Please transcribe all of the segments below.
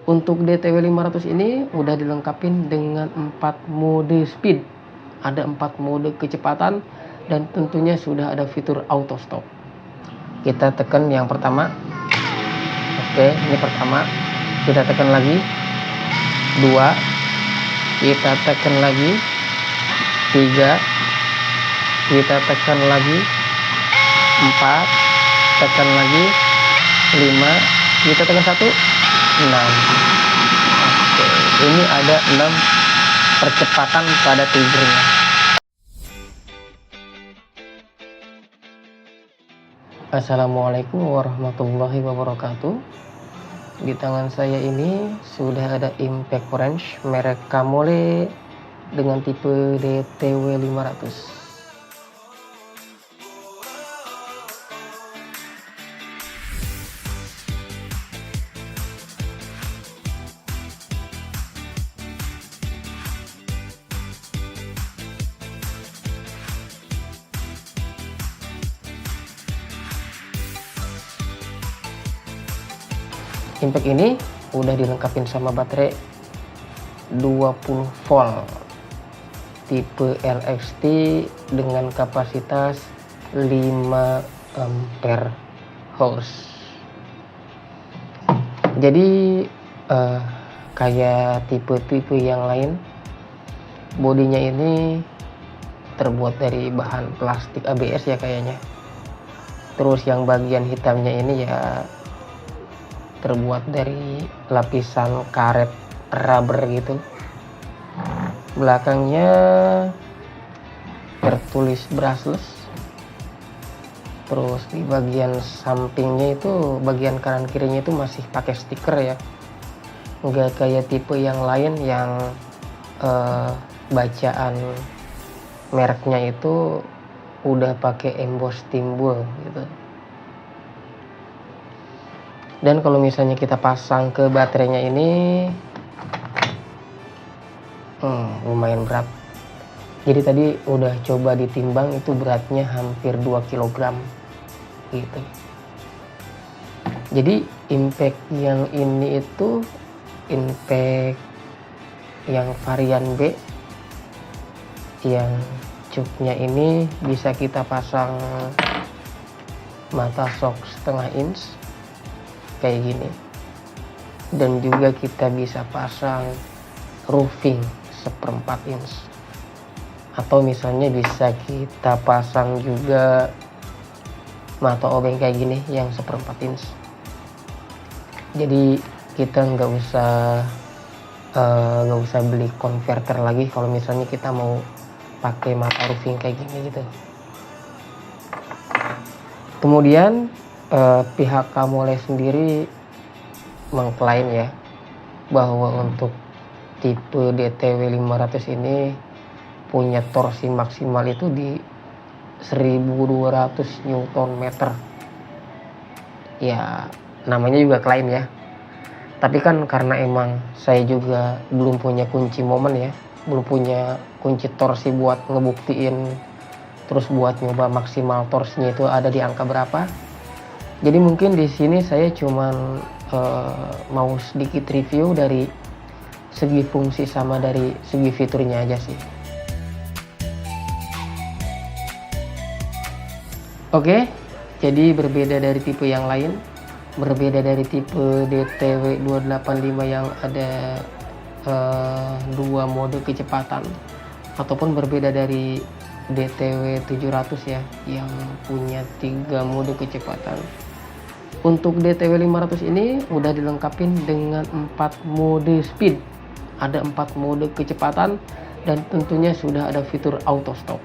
Untuk DTW 500 ini udah dilengkapi dengan 4 mode speed. Ada 4 mode kecepatan dan tentunya sudah ada fitur auto stop. Kita tekan yang pertama. Oke, ini pertama. Kita tekan lagi. 2. Kita tekan lagi. 3. Kita tekan lagi. 4. Tekan lagi. 5. Kita tekan 1. 6. Oke, ini ada 6 percepatan pada triggernya. Assalamualaikum warahmatullahi wabarakatuh. Di tangan saya ini sudah ada impact wrench merek Kamole dengan tipe DTW 500. Impact ini udah dilengkapi sama baterai 20 volt tipe LXT dengan kapasitas 5 ampere hours. Jadi kayak tipe-tipe yang lain, bodinya ini terbuat dari bahan plastik ABS ya kayaknya. Terus yang bagian hitamnya ini ya terbuat dari lapisan karet rubber gitu. Belakangnya tertulis brushless. Terus di bagian sampingnya itu, bagian kanan kirinya itu masih pakai stiker ya. Enggak kayak tipe yang lain yang bacaan mereknya itu udah pakai emboss timbul gitu. Dan kalau misalnya kita pasang ke baterainya ini lumayan berat. Jadi tadi udah coba ditimbang, itu beratnya hampir 2 kg gitu. Jadi impact yang ini itu impact yang varian B, yang cuknya ini bisa kita pasang mata shock setengah inch kayak gini, dan juga kita bisa pasang roofing 1/4 inch, atau misalnya bisa kita pasang juga mata obeng kayak gini yang 1/4 inch. Jadi kita nggak usah beli converter lagi kalau misalnya kita mau pakai mata roofing kayak gini gitu. Kemudian pihak Kamole sendiri mengklaim ya bahwa untuk tipe DTW 500 ini punya torsi maksimal itu di 1200 Nm. Ya namanya juga klaim ya, tapi kan karena emang saya juga belum punya kunci momen ya, belum punya kunci torsi buat ngebuktiin, terus buat nyoba maksimal torsinya itu ada di angka berapa. Jadi mungkin di sini saya cuman mau sedikit review dari segi fungsi sama dari segi fiturnya aja sih. Oke, jadi berbeda dari tipe yang lain, berbeda dari tipe DTW 285 yang ada 2 mode kecepatan, ataupun berbeda dari DTW 700 ya yang punya 3 mode kecepatan. Untuk DTW 500 ini udah dilengkapi dengan 4 mode speed. Ada 4 mode kecepatan dan tentunya sudah ada fitur auto stop.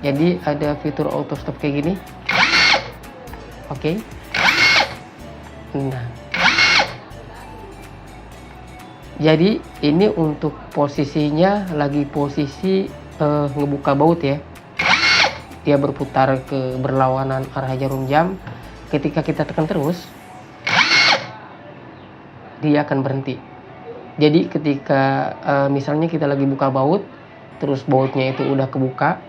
Jadi ada fitur auto stop kayak gini. Oke. Nah. Jadi ini untuk posisinya lagi posisi ngebuka baut ya. Dia berputar ke berlawanan arah jarum jam. Ketika kita tekan terus, dia akan berhenti. Jadi ketika misalnya kita lagi buka baut, terus bautnya itu udah kebuka,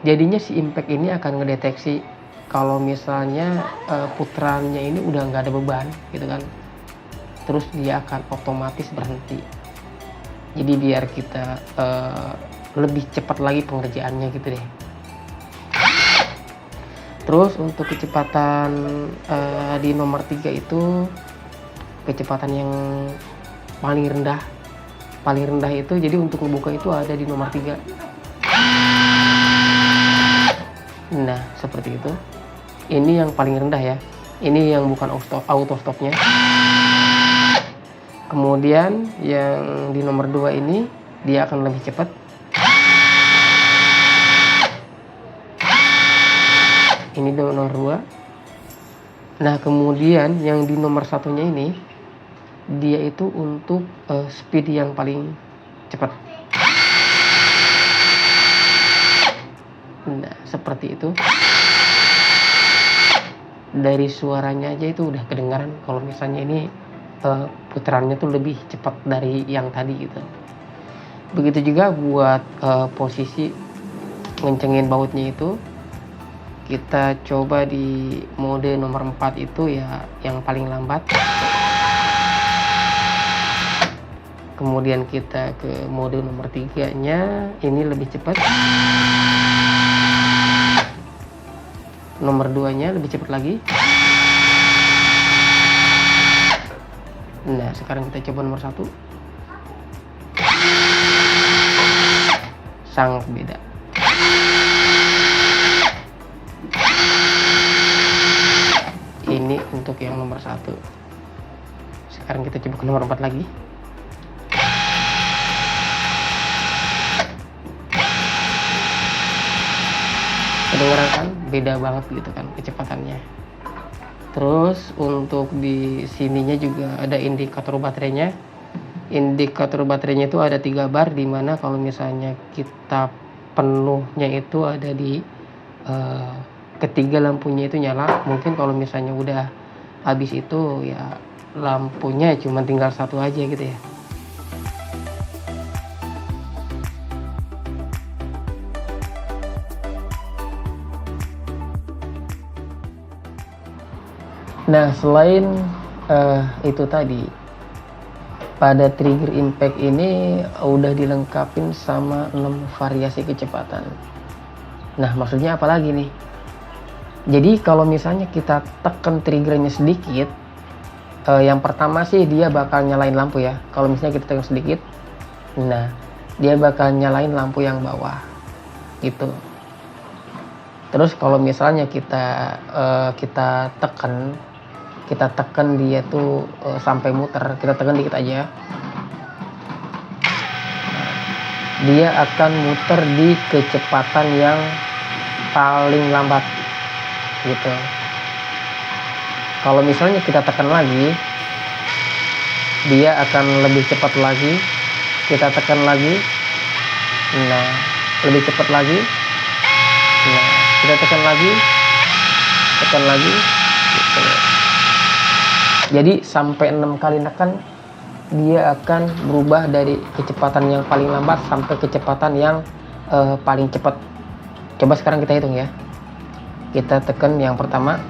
jadinya si impact ini akan ngedeteksi kalau misalnya putarannya ini udah nggak ada beban gitu kan. terus dia akan otomatis berhenti. Jadi biar kita lebih cepat lagi pengerjaannya gitu deh. Terus untuk kecepatan di nomor 3 itu kecepatan yang paling rendah. Paling rendah itu jadi untuk membuka itu ada di nomor 3. Nah, seperti itu. Ini yang paling rendah ya. Ini yang bukan auto stopnya. Kemudian yang di nomor 2 ini dia akan lebih cepat. Ini nomor 2. Nah, kemudian yang di nomor 1-nya ini dia itu untuk speed yang paling cepat. Nah, seperti itu. Dari suaranya aja itu udah kedengaran kalau misalnya ini putarannya tuh lebih cepat dari yang tadi gitu. Begitu juga buat posisi ngencengin bautnya itu, kita coba di mode nomor 4 itu ya yang paling lambat. Kemudian kita ke mode nomor 3-nya, ini lebih cepat. Nomor 2-nya lebih cepat lagi. Nah, sekarang kita coba nomor 1. Sangat beda. Ini untuk yang nomor 1. Sekarang kita coba ke nomor 4 lagi. Kedengeran kan? Beda banget gitu kan kecepatannya. Terus untuk di sininya juga ada indikator baterainya. Indikator baterainya itu ada 3 bar, dimana kalau misalnya kita penuhnya itu ada di ketiga lampunya itu nyala. Mungkin kalau misalnya udah habis itu ya lampunya cuma tinggal 1 aja gitu ya. Nah, selain itu tadi, pada trigger impact ini udah dilengkapin sama 6 variasi kecepatan. Nah, maksudnya apa lagi nih? Jadi kalau misalnya kita tekan triggernya sedikit, yang pertama sih dia bakal nyalain lampu ya. Kalau misalnya kita tekan sedikit, nah dia bakal nyalain lampu yang bawah gitu. Terus kalau misalnya kita tekan dia tuh sampai muter, kita tekan dikit aja, dia akan muter di kecepatan yang paling lambat gitu. Kalau misalnya kita tekan lagi, dia akan lebih cepat lagi. Kita tekan lagi, nah lebih cepat lagi. Nah, kita tekan lagi gitu. Jadi sampai 6 kali nekan, dia akan berubah dari kecepatan yang paling lambat sampai kecepatan yang paling cepat. Coba sekarang kita hitung ya. Kita tekan yang pertama.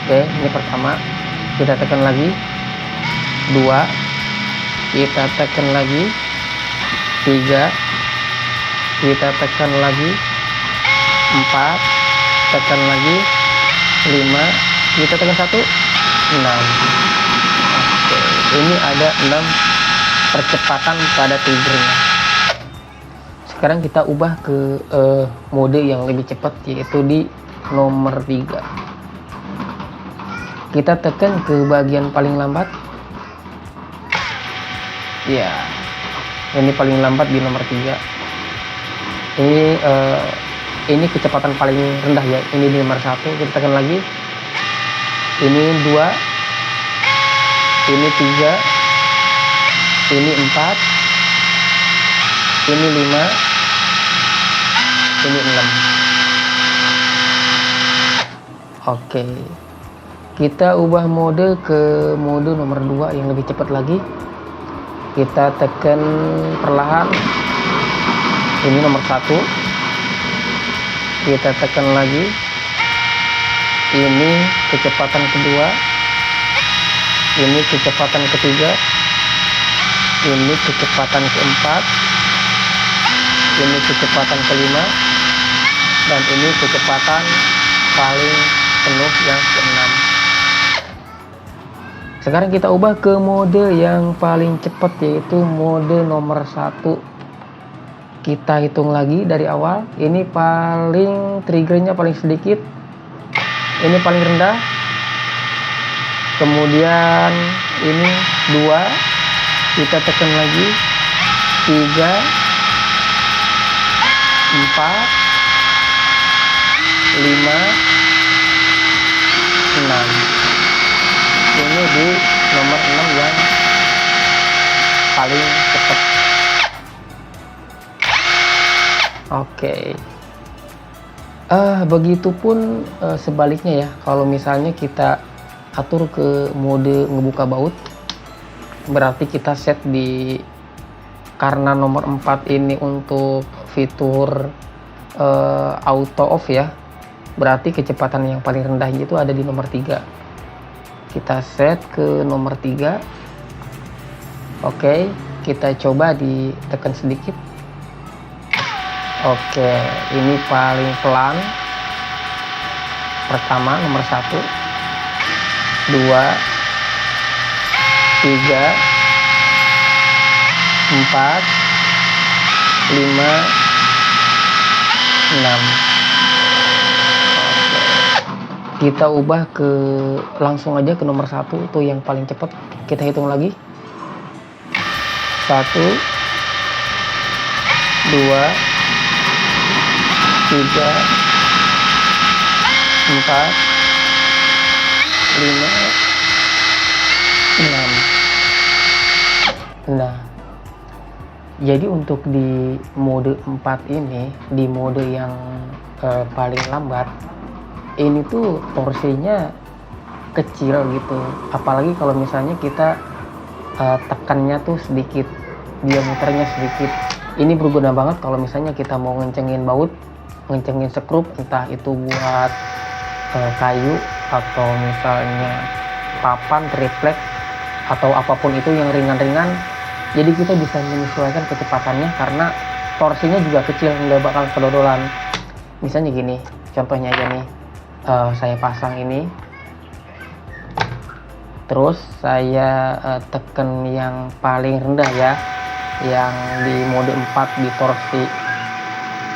Oke, ini pertama. Kita tekan lagi. 2. Kita tekan lagi. 3. Kita tekan lagi. 4. Tekan lagi. 5. Kita tekan 1. 6. Oke, ini ada 6 percepatan pada triggernya. Sekarang kita ubah ke mode yang lebih cepat, yaitu di nomor 3. Kita tekan ke bagian paling lambat. Ya, ini paling lambat di nomor 3. Ini kecepatan paling rendah ya. Ini di nomor 1. Kita tekan lagi. Ini 2, ini 3, ini 4, ini 5, ini 6. Oke, kita ubah mode ke mode nomor 2 yang lebih cepat lagi. Kita tekan perlahan. Ini nomor 1. Kita tekan lagi. Ini kecepatan kedua. ini kecepatan ketiga, ini kecepatan keempat, ini kecepatan kelima, dan ini kecepatan paling penuh yang keenam. Sekarang kita ubah ke mode yang paling cepat, yaitu mode nomor 1. Kita hitung lagi dari awal. Ini paling triggernya paling sedikit, ini paling rendah, kemudian ini 2, kita tekan lagi 3, 4, 5, 6. Ini di nomor 6 yang paling cepat. Oke. Begitupun sebaliknya ya. Kalau misalnya kita atur ke mode ngebuka baut, berarti kita set di, karena nomor 4 ini untuk fitur auto off ya, berarti kecepatan yang paling rendah itu ada di nomor 3. Kita set ke nomor 3. Oke, kita coba ditekan sedikit. Oke, ini paling pelan. Pertama nomor 1, 2, 3, 4, 5, 6. Kita ubah ke, langsung aja ke nomor 1 tuh yang paling cepat. Kita hitung lagi 1, 2, 3, 4, 5, 6. Nah, jadi untuk di mode 4 ini, di mode yang paling lambat, ini tuh torsinya kecil gitu, apalagi kalau misalnya kita tekannya tuh sedikit, diameternya sedikit. Ini berguna banget kalau misalnya kita mau ngencengin baut, ngencengin sekrup, entah itu buat kayu atau misalnya papan, triplek, atau apapun itu yang ringan-ringan. Jadi kita bisa menyesuaikan kecepatannya karena torsinya juga kecil, nggak bakal kedodolan. Misalnya gini, contohnya aja nih. Saya pasang ini, terus saya tekan yang paling rendah ya, yang di mode 4 di torsi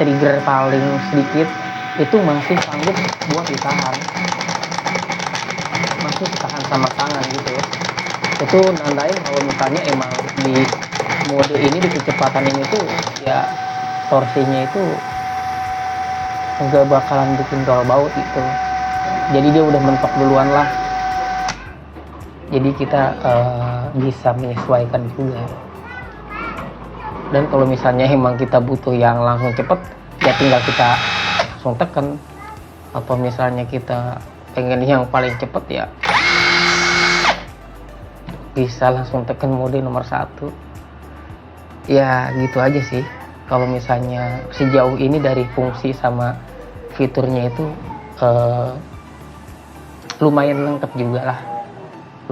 trigger paling sedikit, itu masih sanggup buat ditahan, masih ditahan sama tangan gitu ya. Itu nandain kalau misalnya emang di mode ini, di kecepatan ini tuh ya torsinya itu nggak bakalan bikin dol baut gitu, jadi dia udah mentok duluan lah. Jadi kita bisa menyesuaikan juga. Dan kalau misalnya emang kita butuh yang langsung cepet, ya tinggal kita langsung tekan. Atau misalnya kita pengen yang paling cepet, ya bisa langsung tekan mode nomor 1. Ya gitu aja sih. Kalau misalnya sejauh ini dari fungsi sama fiturnya itu lumayan lengkap juga lah,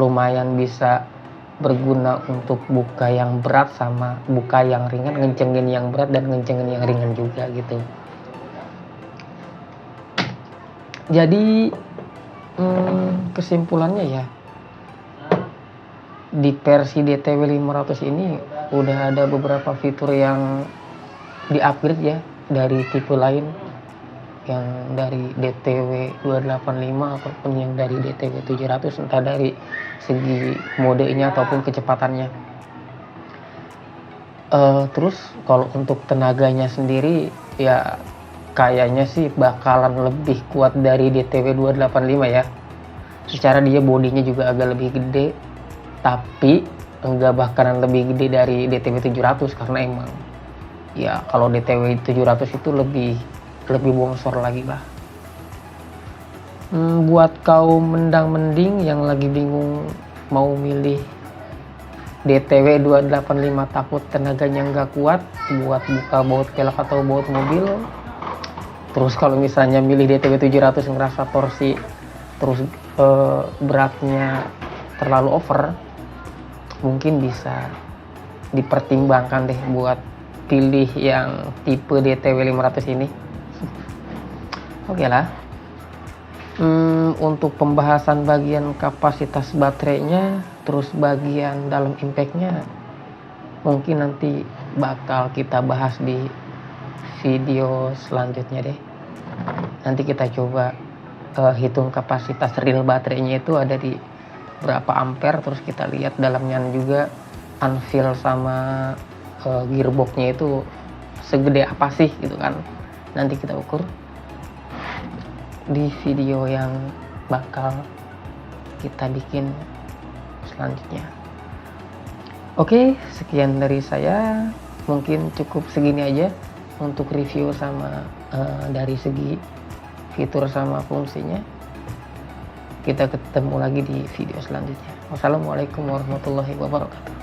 lumayan bisa berguna untuk buka yang berat sama buka yang ringan, ngencengin yang berat dan ngencengin yang ringan juga gitu. Jadi kesimpulannya ya, di versi DTW 500 ini udah ada beberapa fitur yang di-upgrade ya dari tipe lain, yang dari DTW 285 ataupun yang dari DTW 700, entah dari segi modenya ataupun kecepatannya. Terus kalau untuk tenaganya sendiri ya kayaknya sih bakalan lebih kuat dari DTW 285 ya. Secara dia bodinya juga agak lebih gede, tapi enggak bakalan lebih gede dari DTW 700 karena emang ya kalau DTW 700 itu lebih bongsor lagi lah. Buat kaum mendang-mending yang lagi bingung mau milih DTW 285 takut tenaganya nggak kuat buat buka baut velg atau baut mobil, terus kalau misalnya milih DTW 700 ngerasa torsi terus beratnya terlalu over, mungkin bisa dipertimbangkan deh buat pilih yang tipe DTW 500 ini. Oke lah. Untuk pembahasan bagian kapasitas baterainya, terus bagian dalam impactnya, mungkin nanti bakal kita bahas di video selanjutnya deh. Nanti kita coba hitung kapasitas real baterainya itu ada di berapa ampere, terus kita lihat dalamnya juga anvil sama gearboxnya itu segede apa sih gitu kan. Nanti kita ukur di video yang bakal kita bikin selanjutnya. Oke, sekian dari saya, mungkin cukup segini aja untuk review sama dari segi fitur sama fungsinya. Kita ketemu lagi di video selanjutnya. Wassalamualaikum warahmatullahi wabarakatuh.